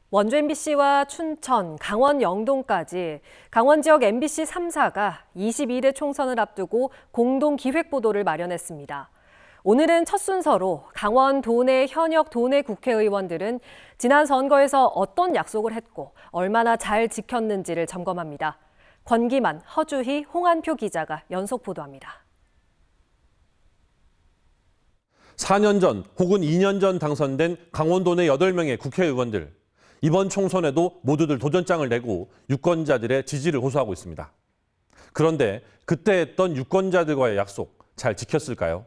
원주 MBC와 춘천, 강원 영동까지 강원 지역 MBC 3사가 22대 총선을 앞두고 공동 기획 보도를 마련했습니다. 오늘은 첫 순서로 강원 도내 현역 도내 국회의원들은 지난 선거에서 어떤 약속을 했고 얼마나 잘 지켰는지를 점검합니다. 권기만, 허주희, 홍한표 기자가 연속 보도합니다. 4년 전 혹은 2년 전 당선된 강원도 내 8명의 국회의원들. 이번 총선에도 모두들 도전장을 내고 유권자들의 지지를 호소하고 있습니다. 그런데 그때 했던 유권자들과의 약속 잘 지켰을까요?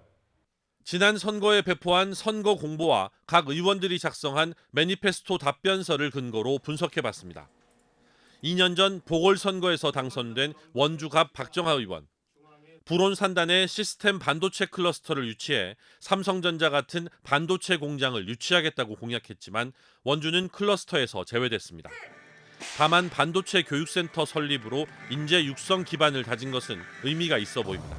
지난 선거에 배포한 선거 공보와 각 의원들이 작성한 매니페스토 답변서를 근거로 분석해봤습니다. 2년 전 보궐선거에서 당선된 원주갑 박정하 의원. 불온산단의 시스템 반도체 클러스터를 유치해 삼성전자 같은 반도체 공장을 유치하겠다고 공약했지만 원주는 클러스터에서 제외됐습니다. 다만 반도체 교육센터 설립으로 인재 육성 기반을 다진 것은 의미가 있어 보입니다.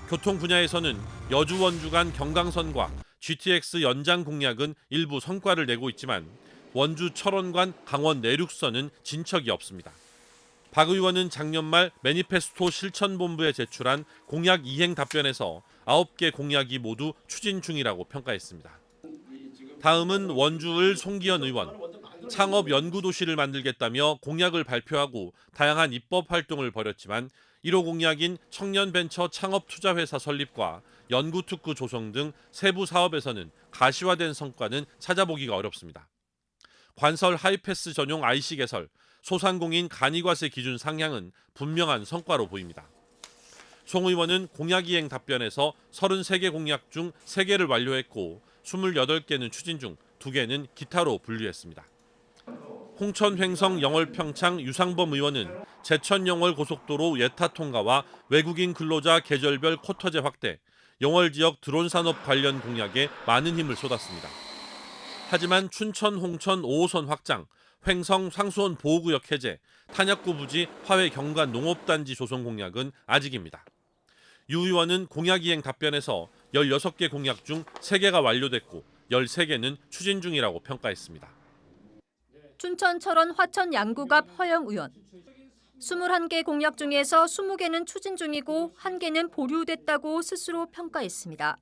교통 분야에서는 여주 원주 간 경강선과 GTX 연장 공약은 일부 성과를 내고 있지만 원주 철원 간 강원 내륙선은 진척이 없습니다. 박 의원은 작년 말 매니페스토 실천본부에 제출한 공약 이행 답변에서 9개 공약이 모두 추진 중이라고 평가했습니다. 다음은 원주을 송기현 의원. 창업 연구도시를 만들겠다며 공약을 발표하고 다양한 입법 활동을 벌였지만 1호 공약인 청년벤처 창업투자회사 설립과 연구특구 조성 등 세부 사업에서는 가시화된 성과는 찾아보기가 어렵습니다. 관설 하이패스 전용 IC 개설, 소상공인 간이과세 기준 상향은 분명한 성과로 보입니다. 송 의원은 공약 이행 답변에서 33개 공약 중 3개를 완료했고 28개는 추진 중 2개는 기타로 분류했습니다. 홍천 횡성 영월 평창 유상범 의원은 제천 영월 고속도로 예타 통과와 외국인 근로자 계절별 쿼터제 확대, 영월 지역 드론 산업 관련 공약에 많은 힘을 쏟았습니다. 하지만 춘천 홍천 5호선 확장, 횡성 상수원 보호구역 해제, 탄약구 부지 화훼 경관 농업단지 조성 공약은 아직입니다. 유 의원은 공약 이행 답변에서 16개 공약 중 3개가 완료됐고 13개는 추진 중이라고 평가했습니다. 춘천 철원 화천 양구갑 허영 의원. 21개 공약 중에서 20개는 추진 중이고 1개는 보류됐다고 스스로 평가했습니다.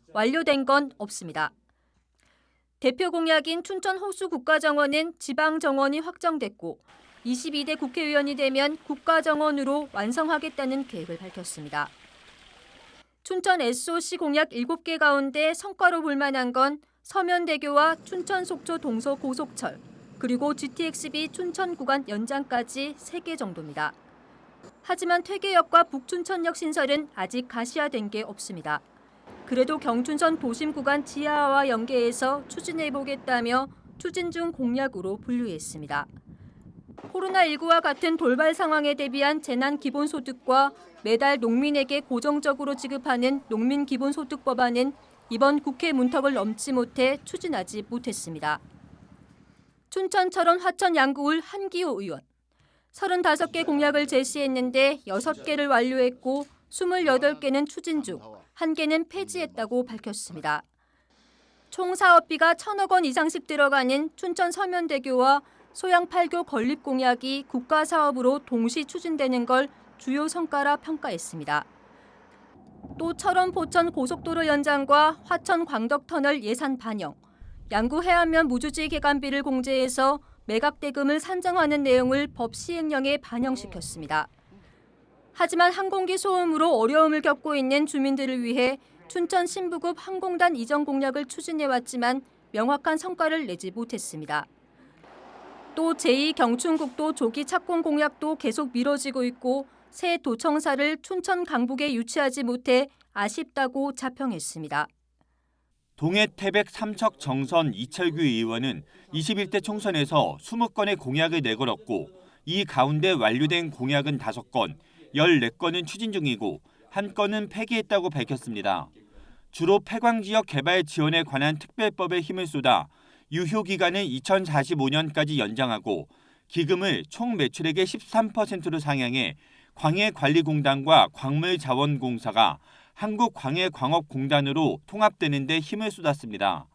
완료된 건 없습니다. 대표 공약인 춘천 호수 국가정원은 지방정원이 확정됐고 22대 국회의원이 되면 국가정원으로 완성하겠다는 계획을 밝혔습니다. 춘천 SOC 공약 7개 가운데 성과로 볼 만한 건 서면대교와 춘천 속초 동서 고속철, 그리고 GTX-B 춘천 구간 연장까지 3개 정도입니다. 하지만 퇴계역과 북춘천역 신설은 아직 가시화된 게 없습니다. 그래도 경춘선 도심 구간 지하와 연계해서 추진해보겠다며 추진 중 공약으로 분류했습니다. 코로나19와 같은 돌발 상황에 대비한 재난기본소득과 매달 농민에게 고정적으로 지급하는 농민기본소득 법안은 이번 국회 문턱을 넘지 못해 추진하지 못했습니다. 춘천 철원 화천 양구을 한기호 의원. 35개 공약을 제시했는데 6개를 완료했고 28개는 추진 중, 1개는 폐지했다고 밝혔습니다. 총 사업비가 1,000억 원 이상씩 들어가는 춘천 서면대교와 소양 8교 건립 공약이 국가사업으로 동시 추진되는 걸 주요 성과라 평가했습니다. 또 철원 포천 고속도로 연장과 화천 광덕터널 예산 반영, 양구 해안면 무주지 개간비를 공제해서 매각대금을 산정하는 내용을 법 시행령에 반영시켰습니다. 하지만 항공기 소음으로 어려움을 겪고 있는 주민들을 위해 춘천 신부급 항공단 이전 공약을 추진해왔지만 명확한 성과를 내지 못했습니다. 또 제2경춘국도 조기 착공 공약도 계속 미뤄지고 있고 새 도청사를 춘천 강북에 유치하지 못해 아쉽다고 자평했습니다. 동해 태백 삼척 정선 이철규 의원은 21대 총선에서 20건의 공약을 내걸었고 이 가운데 완료된 공약은 5건, 14건은 추진 중이고 1건은 폐기했다고 밝혔습니다. 주로 폐광지역 개발 지원에 관한 특별법에 힘을 쏟아 유효 기간을 2045년까지 연장하고 기금을 총 매출액의 13%로 상향해 광해관리공단과 광물자원공사가 한국광해광업공단으로 통합되는 데 힘을 쏟았습니다.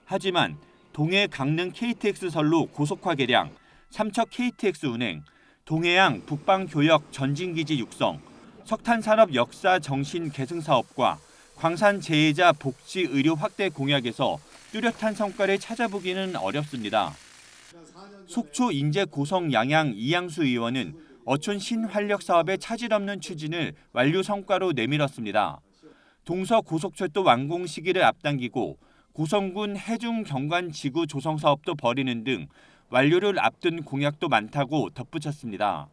하지만 동해 강릉 KTX 선로 고속화 개량, 삼척 KTX 운행, 동해안 북방교역 전진기지 육성, 석탄산업 역사 정신 계승 사업과 광산 재해자 복지 의료 확대 공약에서 뚜렷한 성과를 찾아보기는 어렵습니다. 속초 인제 고성 양양 이양수 의원은 어촌 신활력 사업의 차질 없는 추진을 완료 성과로 내밀었습니다. 동서 고속철도 완공 시기를 앞당기고 고성군 해중 경관 지구 조성 사업도 벌이는 등 완료를 앞둔 공약도 많다고 덧붙였습니다.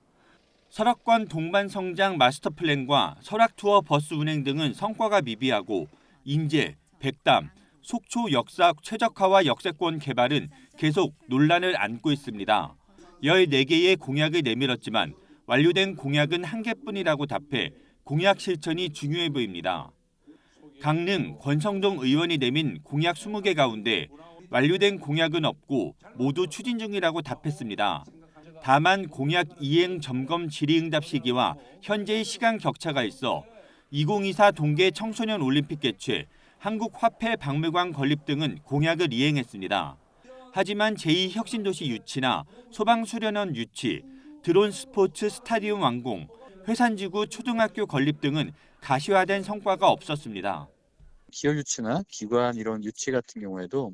설악관 동반 성장 마스터 플랜과 설악 투어 버스 운행 등은 성과가 미비하고 인제, 백담, 속초 역사 최적화와 역세권 개발은 계속 논란을 안고 있습니다. 14개의 공약을 내밀었지만 완료된 공약은 1개뿐이라고 답해 공약 실천이 중요해 보입니다. 강릉, 권성동 의원이 내민 공약 20개 가운데 완료된 공약은 없고 모두 추진 중이라고 답했습니다. 다만 공약 이행 점검 질의응답 시기와 현재의 시간 격차가 있어 2024 동계 청소년 올림픽 개최, 한국화폐박물관 건립 등은 공약을 이행했습니다. 하지만 제2혁신도시 유치나 소방수련원 유치, 드론 스포츠 스타디움 완공, 회산지구 초등학교 건립 등은 가시화된 성과가 없었습니다. 기업 유치나 기관 이런 유치 같은 경우에도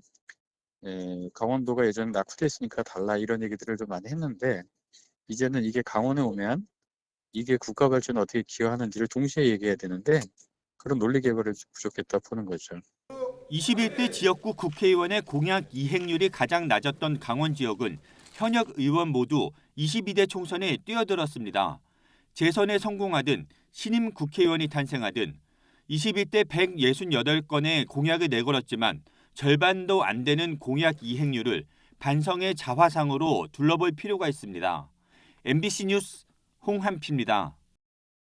강원도가 예전에 낙후됐으니까 달라 이런 얘기들을 좀 많이 했는데 이제는 이게 강원에 오면 이게 국가 발전에 어떻게 기여하는지를 동시에 얘기해야 되는데 그런 논리 개발이 부족했다 보는 거죠. 21대 지역구 국회의원의 공약 이행률이 가장 낮았던 강원 지역은 현역 의원 모두 22대 총선에 뛰어들었습니다. 재선에 성공하든 신임 국회의원이 탄생하든 21대 168건의 공약을 내걸었지만 절반도 안 되는 공약 이행률을 반성의 자화상으로 둘러볼 필요가 있습니다. MBC 뉴스 홍한피입니다.